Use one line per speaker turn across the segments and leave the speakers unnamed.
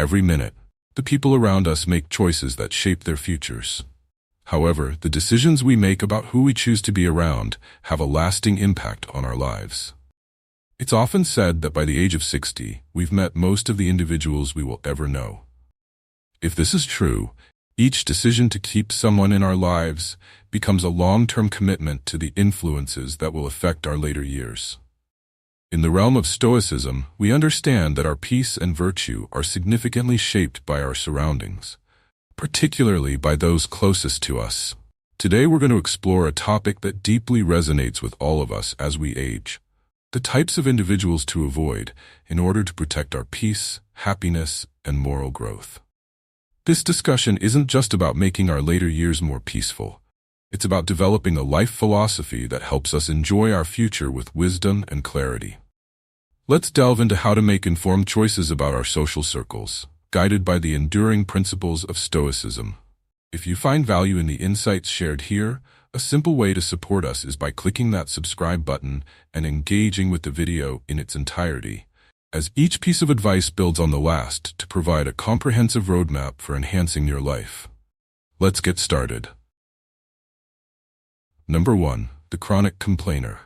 Every minute, the people around us make choices that shape their futures. However, the decisions we make about who we choose to be around have a lasting impact on our lives. It's often said that by the age of 60, we've met most of the individuals we will ever know. If this is true, each decision to keep someone in our lives becomes a long-term commitment to the influences that will affect our later years. In the realm of Stoicism, we understand that our peace and virtue are significantly shaped by our surroundings, particularly by those closest to us. Today we're going to explore a topic that deeply resonates with all of us as we age: the types of individuals to avoid in order to protect our peace, happiness, and moral growth. This discussion isn't just about making our later years more peaceful. It's about developing a life philosophy that helps us enjoy our future with wisdom and clarity. Let's delve into how to make informed choices about our social circles, guided by the enduring principles of Stoicism. If you find value in the insights shared here, a simple way to support us is by clicking that subscribe button and engaging with the video in its entirety, as each piece of advice builds on the last to provide a comprehensive roadmap for enhancing your life. Let's get started. Number 1. The chronic complainer.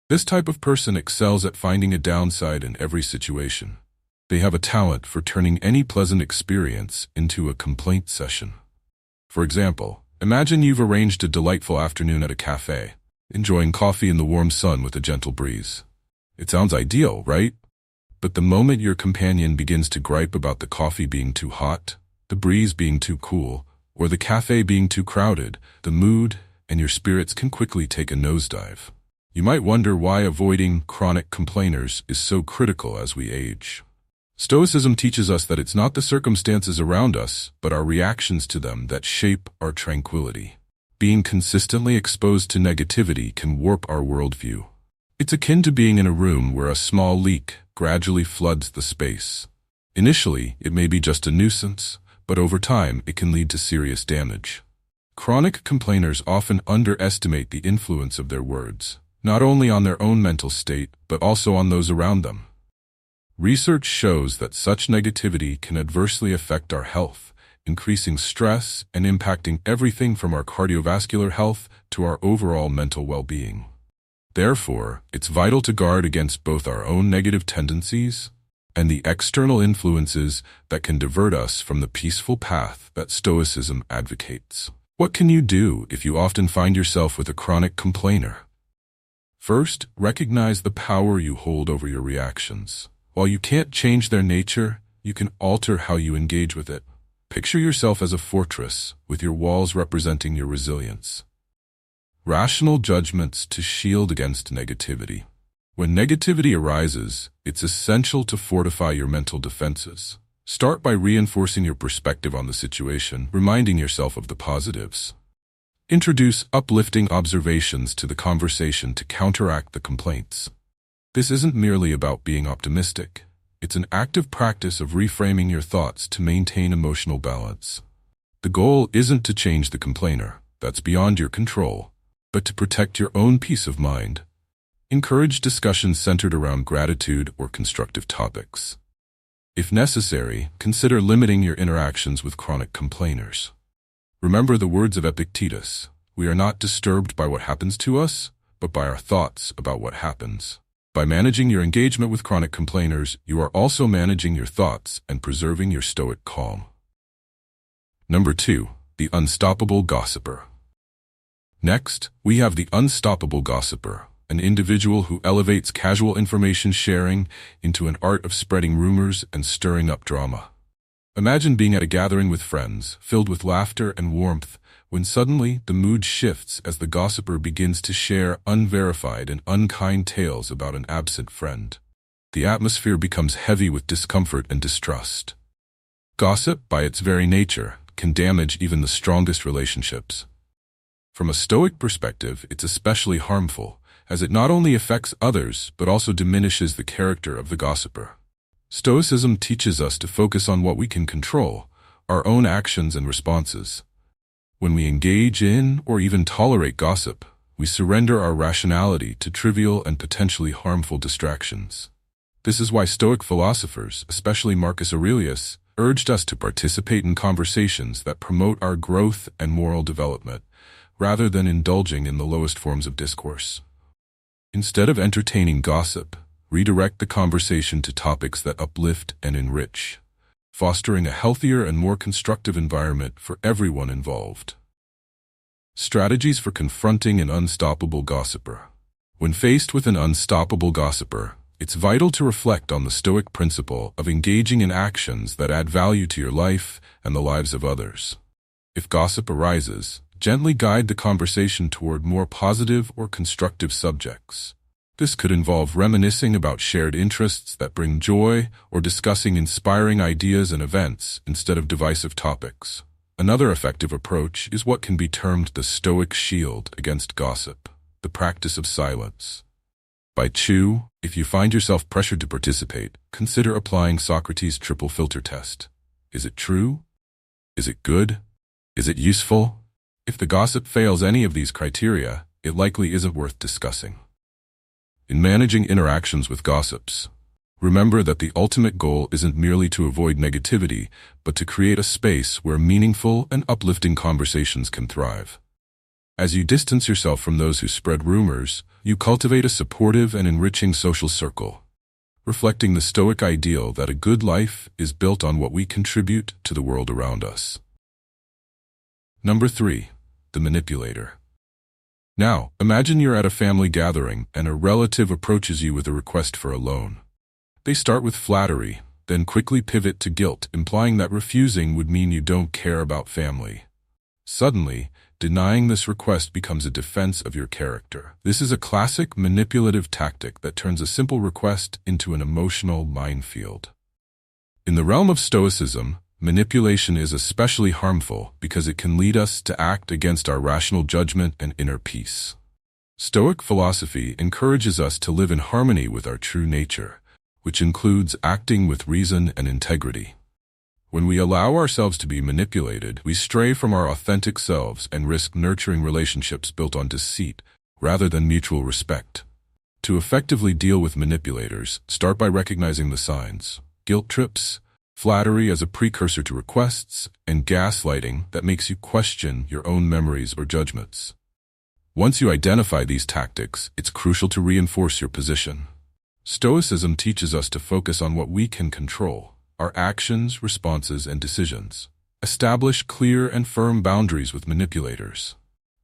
This type of person excels at finding a downside in every situation. They have a talent for turning any pleasant experience into a complaint session. For example, imagine you've arranged a delightful afternoon at a cafe, enjoying coffee in the warm sun with a gentle breeze. It sounds ideal, right? But the moment your companion begins to gripe about the coffee being too hot, the breeze being too cool, or the cafe being too crowded, the mood and your spirits can quickly take a nosedive. You might wonder why avoiding chronic complainers is so critical as we age. Stoicism teaches us that it's not the circumstances around us, but our reactions to them that shape our tranquility. Being consistently exposed to negativity can warp our worldview. It's akin to being in a room where a small leak gradually floods the space. Initially, it may be just a nuisance, but over time it can lead to serious damage. Chronic complainers often underestimate the influence of their words, not only on their own mental state, but also on those around them. Research shows that such negativity can adversely affect our health, increasing stress and impacting everything from our cardiovascular health to our overall mental well-being. Therefore, it's vital to guard against both our own negative tendencies and the external influences that can divert us from the peaceful path that Stoicism advocates. What can you do if you often find yourself with a chronic complainer? First, recognize the power you hold over your reactions. While you can't change their nature, you can alter how you engage with it. Picture yourself as a fortress, with your walls representing your resilience. Rational judgments to shield against negativity. When negativity arises, it's essential to fortify your mental defenses. Start by reinforcing your perspective on the situation, reminding yourself of the positives. Introduce uplifting observations to the conversation to counteract the complaints. This isn't merely about being optimistic. It's an active practice of reframing your thoughts to maintain emotional balance. The goal isn't to change the complainer, that's beyond your control, but to protect your own peace of mind. Encourage discussions centered around gratitude or constructive topics. If necessary, consider limiting your interactions with chronic complainers. Remember the words of Epictetus: we are not disturbed by what happens to us, but by our thoughts about what happens. By managing your engagement with chronic complainers, you are also managing your thoughts and preserving your stoic calm. Number 2. The unstoppable gossiper. Next, we have the unstoppable gossiper, an individual who elevates casual information sharing into an art of spreading rumors and stirring up drama. Imagine being at a gathering with friends, filled with laughter and warmth, when suddenly the mood shifts as the gossiper begins to share unverified and unkind tales about an absent friend. The atmosphere becomes heavy with discomfort and distrust. Gossip, by its very nature, can damage even the strongest relationships. From a Stoic perspective, it's especially harmful, as it not only affects others but also diminishes the character of the gossiper. Stoicism teaches us to focus on what we can control, our own actions and responses. When we engage in or even tolerate gossip, we surrender our rationality to trivial and potentially harmful distractions. This is why Stoic philosophers, especially Marcus Aurelius, urged us to participate in conversations that promote our growth and moral development, rather than indulging in the lowest forms of discourse. Instead of entertaining gossip, redirect the conversation to topics that uplift and enrich, fostering a healthier and more constructive environment for everyone involved. Strategies for confronting an unstoppable gossiper. When faced with an unstoppable gossiper, it's vital to reflect on the Stoic principle of engaging in actions that add value to your life and the lives of others. If gossip arises, gently guide the conversation toward more positive or constructive subjects. This could involve reminiscing about shared interests that bring joy or discussing inspiring ideas and events instead of divisive topics. Another effective approach is what can be termed the Stoic shield against gossip, the practice of silence. By two, if you find yourself pressured to participate, consider applying Socrates' triple filter test. Is it true? Is it good? Is it useful? If the gossip fails any of these criteria, it likely isn't worth discussing. In managing interactions with gossips, remember that the ultimate goal isn't merely to avoid negativity, but to create a space where meaningful and uplifting conversations can thrive. As you distance yourself from those who spread rumors, you cultivate a supportive and enriching social circle, reflecting the Stoic ideal that a good life is built on what we contribute to the world around us. Number 3. The manipulator. Now, imagine you're at a family gathering and a relative approaches you with a request for a loan. They start with flattery, then quickly pivot to guilt, implying that refusing would mean you don't care about family. Suddenly, denying this request becomes a defense of your character. This is a classic manipulative tactic that turns a simple request into an emotional minefield. In the realm of Stoicism, manipulation is especially harmful because it can lead us to act against our rational judgment and inner peace. Stoic philosophy encourages us to live in harmony with our true nature, which includes acting with reason and integrity. When we allow ourselves to be manipulated, we stray from our authentic selves and risk nurturing relationships built on deceit rather than mutual respect. To effectively deal with manipulators, start by recognizing the signs: guilt trips, flattery as a precursor to requests, and gaslighting that makes you question your own memories or judgments. Once you identify these tactics, it's crucial to reinforce your position. Stoicism teaches us to focus on what we can control: our actions, responses, and decisions. Establish clear and firm boundaries with manipulators.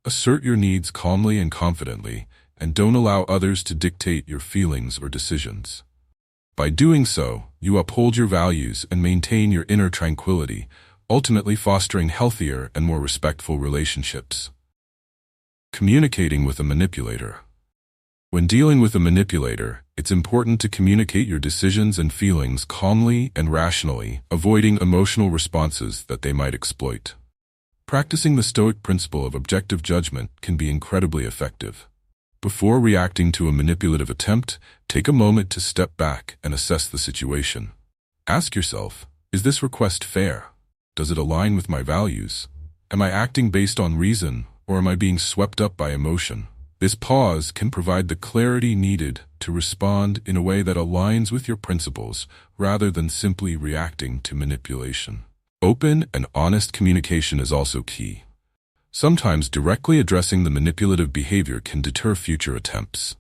Assert your needs calmly and confidently, and don't allow others to dictate your feelings or decisions. By doing so, you uphold your values and maintain your inner tranquility, ultimately fostering healthier and more respectful relationships. Communicating with a manipulator. When dealing with a manipulator, it's important to communicate your decisions and feelings calmly and rationally, avoiding emotional responses that they might exploit. Practicing the Stoic principle of objective judgment can be incredibly effective. Before reacting to a manipulative attempt, take a moment to step back and assess the situation. Ask yourself, is this request fair? Does it align with my values? Am I acting based on reason, or am I being swept up by emotion? This pause can provide the clarity needed to respond in a way that aligns with your principles rather than simply reacting to manipulation. Open and honest communication is also key. Sometimes directly addressing the manipulative behavior can deter future attempts.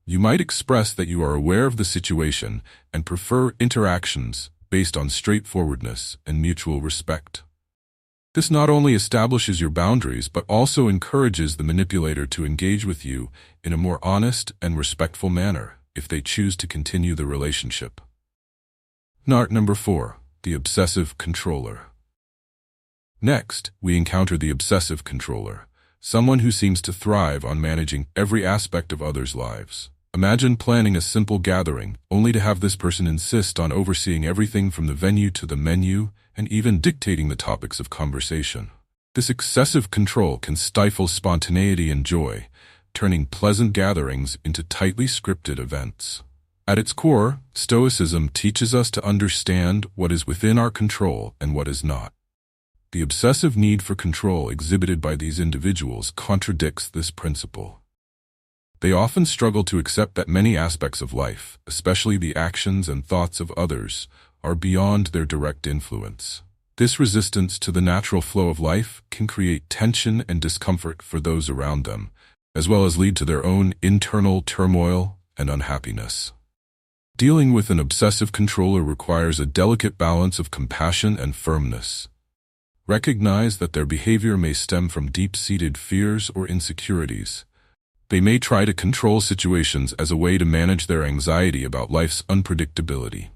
You might express that you are aware of the situation and prefer interactions based on straightforwardness and mutual respect. This not only establishes your boundaries but also encourages the manipulator to engage with you in a more honest and respectful manner if they choose to continue the relationship. Number 4. The Obsessive Controller. Next, we encounter the Obsessive Controller, someone who seems to thrive on managing every aspect of others' lives. Imagine planning a simple gathering, only to have this person insist on overseeing everything from the venue to the menu, and even dictating the topics of conversation. This excessive control can stifle spontaneity and joy, turning pleasant gatherings into tightly scripted events. At its core, Stoicism teaches us to understand what is within our control and what is not. The obsessive need for control exhibited by these individuals contradicts this principle. They often struggle to accept that many aspects of life, especially the actions and thoughts of others, are beyond their direct influence. This resistance to the natural flow of life can create tension and discomfort for those around them, as well as lead to their own internal turmoil and unhappiness. Dealing with an obsessive controller requires a delicate balance of compassion and firmness. Recognize that their behavior may stem from deep-seated fears or insecurities. They may try to control situations as a way to manage their anxiety about life's unpredictability.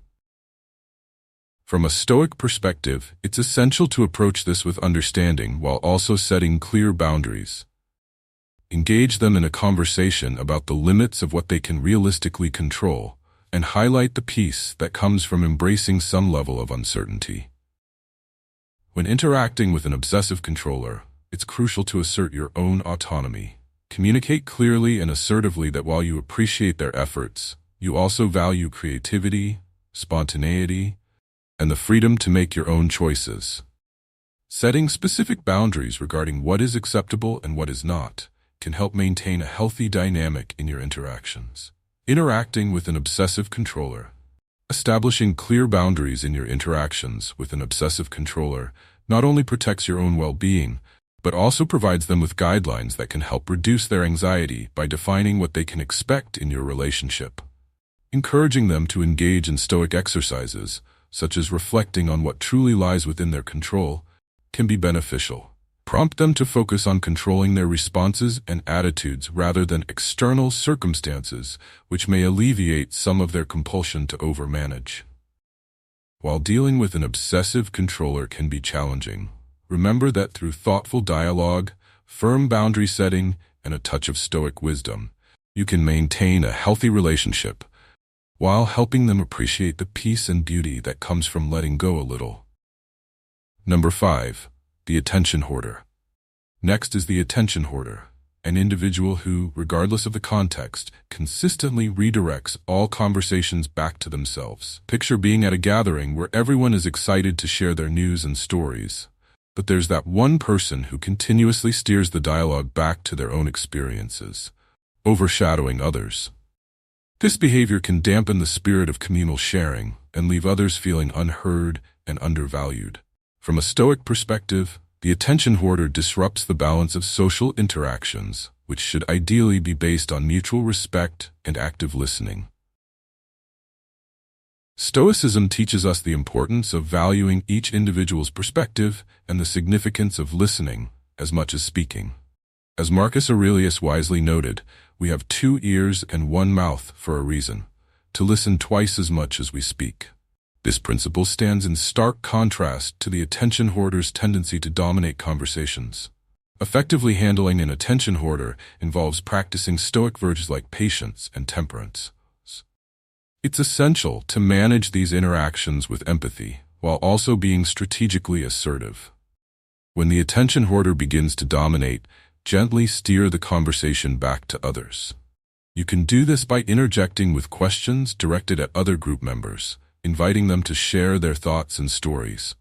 From a Stoic perspective, it's essential to approach this with understanding while also setting clear boundaries. Engage them in a conversation about the limits of what they can realistically control, and highlight the peace that comes from embracing some level of uncertainty. When interacting with an obsessive controller, it's crucial to assert your own autonomy. Communicate clearly and assertively that while you appreciate their efforts, you also value creativity, spontaneity, and the freedom to make your own choices. Setting specific boundaries regarding what is acceptable and what is not can help maintain a healthy dynamic in your interactions. Interacting with an obsessive controller. Establishing clear boundaries in your interactions with an obsessive controller not only protects your own well-being, but also provides them with guidelines that can help reduce their anxiety by defining what they can expect in your relationship. Encouraging them to engage in Stoic exercises, such as reflecting on what truly lies within their control, can be beneficial. Prompt them to focus on controlling their responses and attitudes rather than external circumstances, which may alleviate some of their compulsion to overmanage. While dealing with an obsessive controller can be challenging, remember that through thoughtful dialogue, firm boundary setting, and a touch of Stoic wisdom, you can maintain a healthy relationship while helping them appreciate the peace and beauty that comes from letting go a little. Number 5. The Attention Hoarder. Next is the Attention Hoarder, an individual who, regardless of the context, consistently redirects all conversations back to themselves. Picture being at a gathering where everyone is excited to share their news and stories, but there's that one person who continuously steers the dialogue back to their own experiences, overshadowing others. This behavior can dampen the spirit of communal sharing and leave others feeling unheard and undervalued. From a Stoic perspective, the Attention Hoarder disrupts the balance of social interactions, which should ideally be based on mutual respect and active listening. Stoicism teaches us the importance of valuing each individual's perspective and the significance of listening as much as speaking. As Marcus Aurelius wisely noted, we have 2 ears and 1 mouth for a reason, to listen twice as much as we speak. This principle stands in stark contrast to the Attention Hoarder's tendency to dominate conversations. Effectively handling an Attention Hoarder involves practicing Stoic virtues like patience and temperance. It's essential to manage these interactions with empathy, while also being strategically assertive. When the Attention Hoarder begins to dominate, gently steer the conversation back to others. You can do this by interjecting with questions directed at other group members, inviting them to share their thoughts and stories.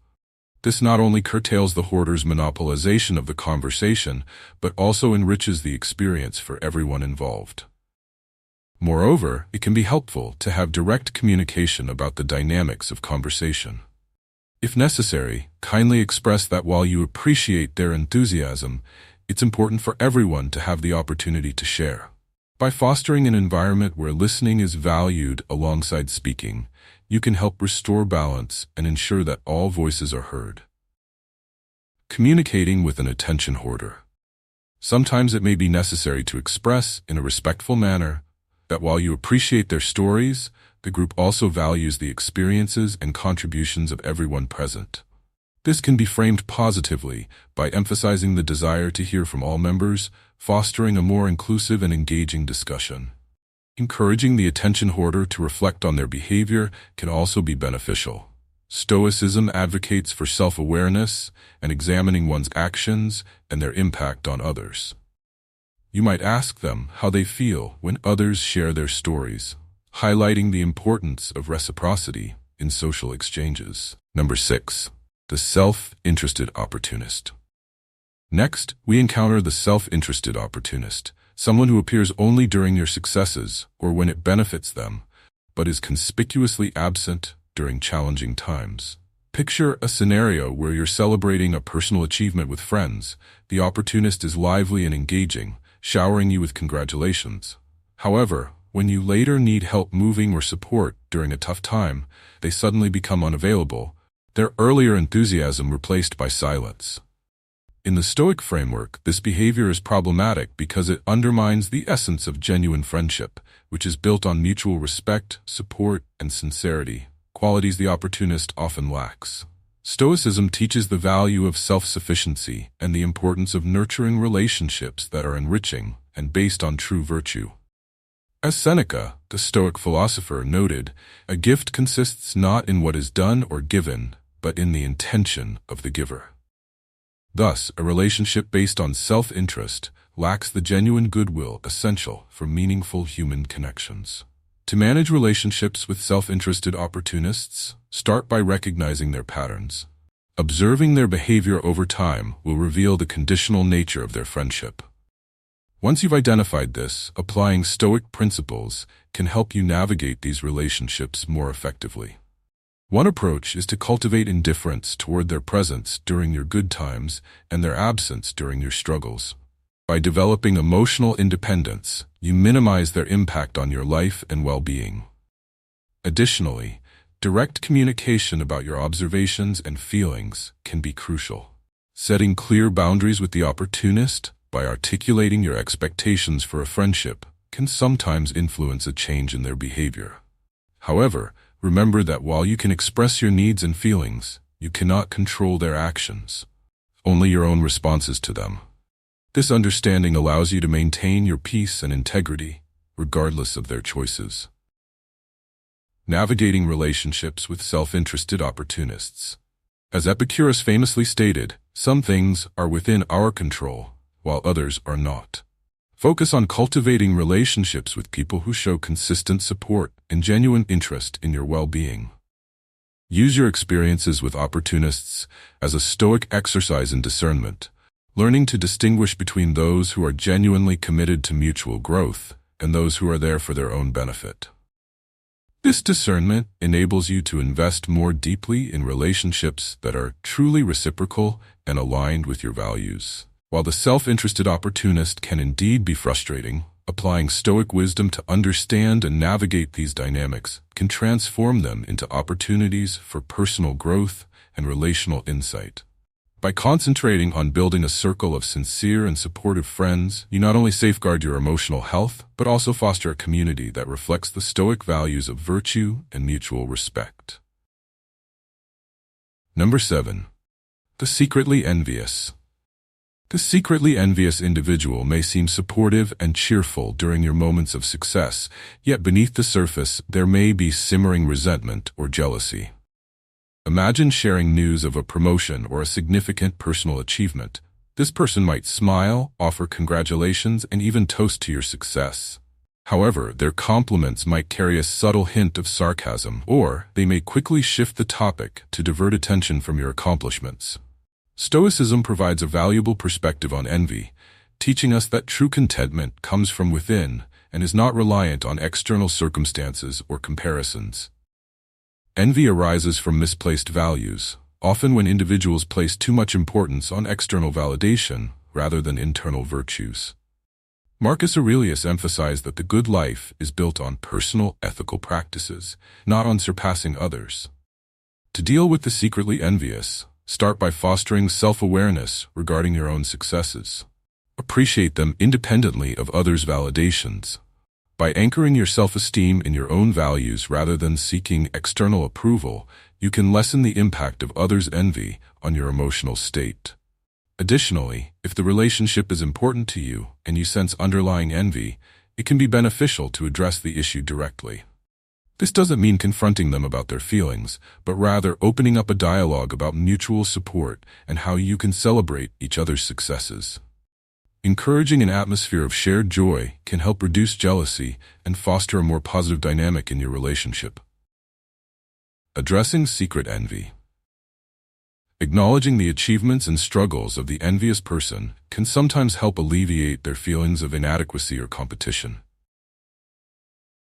This not only curtails the hoarder's monopolization of the conversation, but also enriches the experience for everyone involved. Moreover, it can be helpful to have direct communication about the dynamics of conversation. If necessary, kindly express that while you appreciate their enthusiasm, it's important for everyone to have the opportunity to share. By fostering an environment where listening is valued alongside speaking, you can help restore balance and ensure that all voices are heard. Communicating with an Attention Hoarder. Sometimes it may be necessary to express, in a respectful manner, that while you appreciate their stories, the group also values the experiences and contributions of everyone present. This can be framed positively by emphasizing the desire to hear from all members, fostering a more inclusive and engaging discussion. Encouraging the Attention Hoarder to reflect on their behavior can also be beneficial. Stoicism advocates for self-awareness and examining one's actions and their impact on others. You might ask them how they feel when others share their stories, highlighting the importance of reciprocity in social exchanges. Number 6. The self-interested opportunist. Next, we encounter the self-interested opportunist, someone who appears only during your successes or when it benefits them, but is conspicuously absent during challenging times. Picture a scenario where you're celebrating a personal achievement with friends. The opportunist is lively and engaging, showering you with congratulations. However, when you later need help moving or support during a tough time, they suddenly become unavailable, their earlier enthusiasm replaced by silence. In the Stoic framework, this behavior is problematic because it undermines the essence of genuine friendship, which is built on mutual respect, support, and sincerity, qualities the opportunist often lacks. Stoicism teaches the value of self-sufficiency and the importance of nurturing relationships that are enriching and based on true virtue. As Seneca, the Stoic philosopher, noted, a gift consists not in what is done or given, but in the intention of the giver. Thus, a relationship based on self-interest lacks the genuine goodwill essential for meaningful human connections. To manage relationships with self-interested opportunists, start by recognizing their patterns. Observing their behavior over time will reveal the conditional nature of their friendship. Once you've identified this, applying Stoic principles can help you navigate these relationships more effectively. One approach is to cultivate indifference toward their presence during your good times and their absence during your struggles. By developing emotional independence, you minimize their impact on your life and well-being. Additionally, direct communication about your observations and feelings can be crucial. Setting clear boundaries with the opportunist by articulating your expectations for a friendship can sometimes influence a change in their behavior. However, remember that while you can express your needs and feelings, you cannot control their actions, only your own responses to them. This understanding allows you to maintain your peace and integrity, regardless of their choices. Navigating relationships with self-interested opportunists. As Epicurus famously stated, some things are within our control, while others are not. Focus on cultivating relationships with people who show consistent support and genuine interest in your well-being. Use your experiences with opportunists as a Stoic exercise in discernment, learning to distinguish between those who are genuinely committed to mutual growth and those who are there for their own benefit. This discernment enables you to invest more deeply in relationships that are truly reciprocal and aligned with your values. While the self-interested opportunist can indeed be frustrating, applying Stoic wisdom to understand and navigate these dynamics can transform them into opportunities for personal growth and relational insight. By concentrating on building a circle of sincere and supportive friends, you not only safeguard your emotional health, but also foster a community that reflects the Stoic values of virtue and mutual respect. Number 7. The secretly envious. The secretly envious individual may seem supportive and cheerful during your moments of success, yet beneath the surface there may be simmering resentment or jealousy. Imagine sharing news of a promotion or a significant personal achievement. This person might smile, offer congratulations, and even toast to your success. However, their compliments might carry a subtle hint of sarcasm, or they may quickly shift the topic to divert attention from your accomplishments. Stoicism provides a valuable perspective on envy, teaching us that true contentment comes from within and is not reliant on external circumstances or comparisons. Envy arises from misplaced values, often when individuals place too much importance on external validation rather than internal virtues. Marcus Aurelius emphasized that the good life is built on personal ethical practices, not on surpassing others. To deal with the secretly envious, start by fostering self-awareness regarding your own successes. Appreciate them independently of others' validations. By anchoring your self-esteem in your own values rather than seeking external approval, you can lessen the impact of others' envy on your emotional state. Additionally, if the relationship is important to you and you sense underlying envy, it can be beneficial to address the issue directly. This doesn't mean confronting them about their feelings, but rather opening up a dialogue about mutual support and how you can celebrate each other's successes. Encouraging an atmosphere of shared joy can help reduce jealousy and foster a more positive dynamic in your relationship. Addressing secret envy. Acknowledging the achievements and struggles of the envious person can sometimes help alleviate their feelings of inadequacy or competition.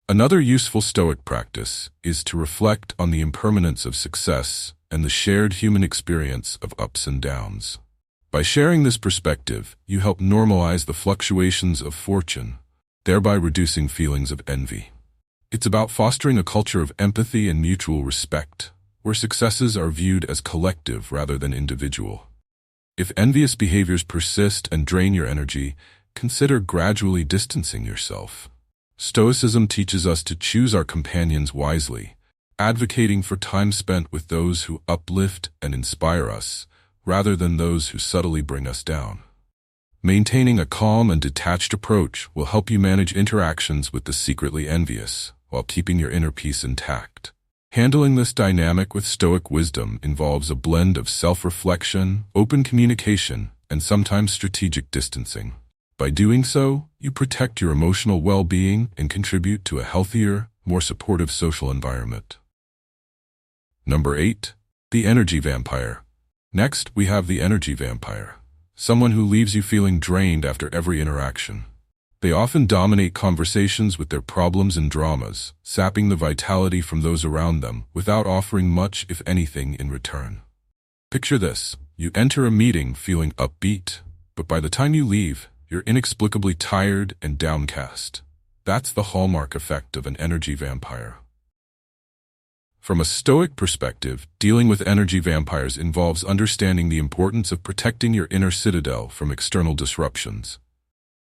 Another useful Stoic practice is to reflect on the impermanence of success and the shared human experience of ups and downs. By sharing this perspective, you help normalize the fluctuations of fortune, thereby reducing feelings of envy. It's about fostering a culture of empathy and mutual respect, where successes are viewed as collective rather than individual. If envious behaviors persist and drain your energy, consider gradually distancing yourself. Stoicism teaches us to choose our companions wisely, advocating for time spent with those who uplift and inspire us, rather than those who subtly bring us down. Maintaining a calm and detached approach will help you manage interactions with the secretly envious, while keeping your inner peace intact. Handling this dynamic with Stoic wisdom involves a blend of self-reflection, open communication, and sometimes strategic distancing. By doing so, you protect your emotional well-being and contribute to a healthier, more supportive social environment. Number 8. The energy vampire. Next, we have the energy vampire, someone who leaves you feeling drained after every interaction. They often dominate conversations with their problems and dramas, sapping the vitality from those around them without offering much, if anything, in return. Picture this: you enter a meeting feeling upbeat, but by the time you leave, you're inexplicably tired and downcast. That's the hallmark effect of an energy vampire. From a Stoic perspective, dealing with energy vampires involves understanding the importance of protecting your inner citadel from external disruptions.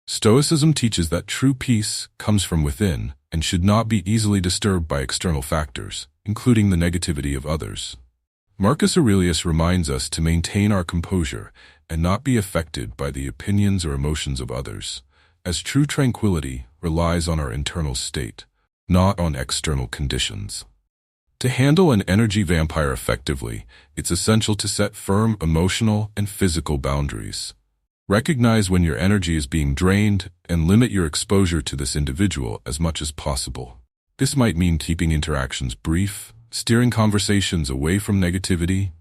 Stoicism teaches that true peace comes from within and should not be easily disturbed by external factors, including the negativity of others. Marcus Aurelius reminds us to maintain our composure and not be affected by the opinions or emotions of others, as true tranquility relies on our internal state, not on external conditions. To handle an energy vampire effectively, it's essential to set firm emotional and physical boundaries. Recognize when your energy is being drained and limit your exposure to this individual as much as possible. This might mean keeping interactions brief, steering conversations away from negativity,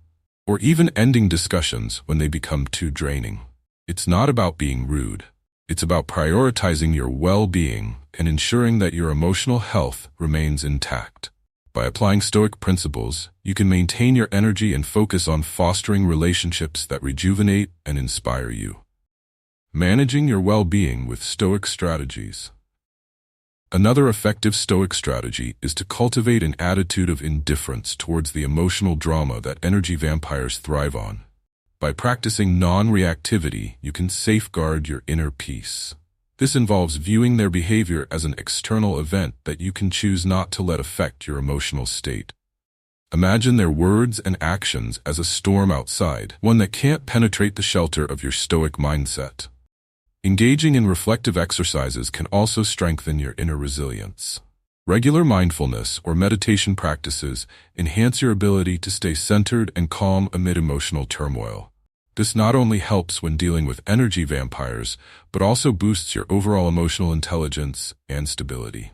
or even ending discussions when they become too draining. It's not about being rude. It's about prioritizing your well-being and ensuring that your emotional health remains intact. By applying Stoic principles, you can maintain your energy and focus on fostering relationships that rejuvenate and inspire you. Managing your well-being with Stoic strategies. Another effective Stoic strategy is to cultivate an attitude of indifference towards the emotional drama that energy vampires thrive on. By practicing non-reactivity, you can safeguard your inner peace. This involves viewing their behavior as an external event that you can choose not to let affect your emotional state. Imagine their words and actions as a storm outside, one that can't penetrate the shelter of your Stoic mindset. Engaging in reflective exercises can also strengthen your inner resilience. Regular mindfulness or meditation practices enhance your ability to stay centered and calm amid emotional turmoil. This not only helps when dealing with energy vampires, but also boosts your overall emotional intelligence and stability.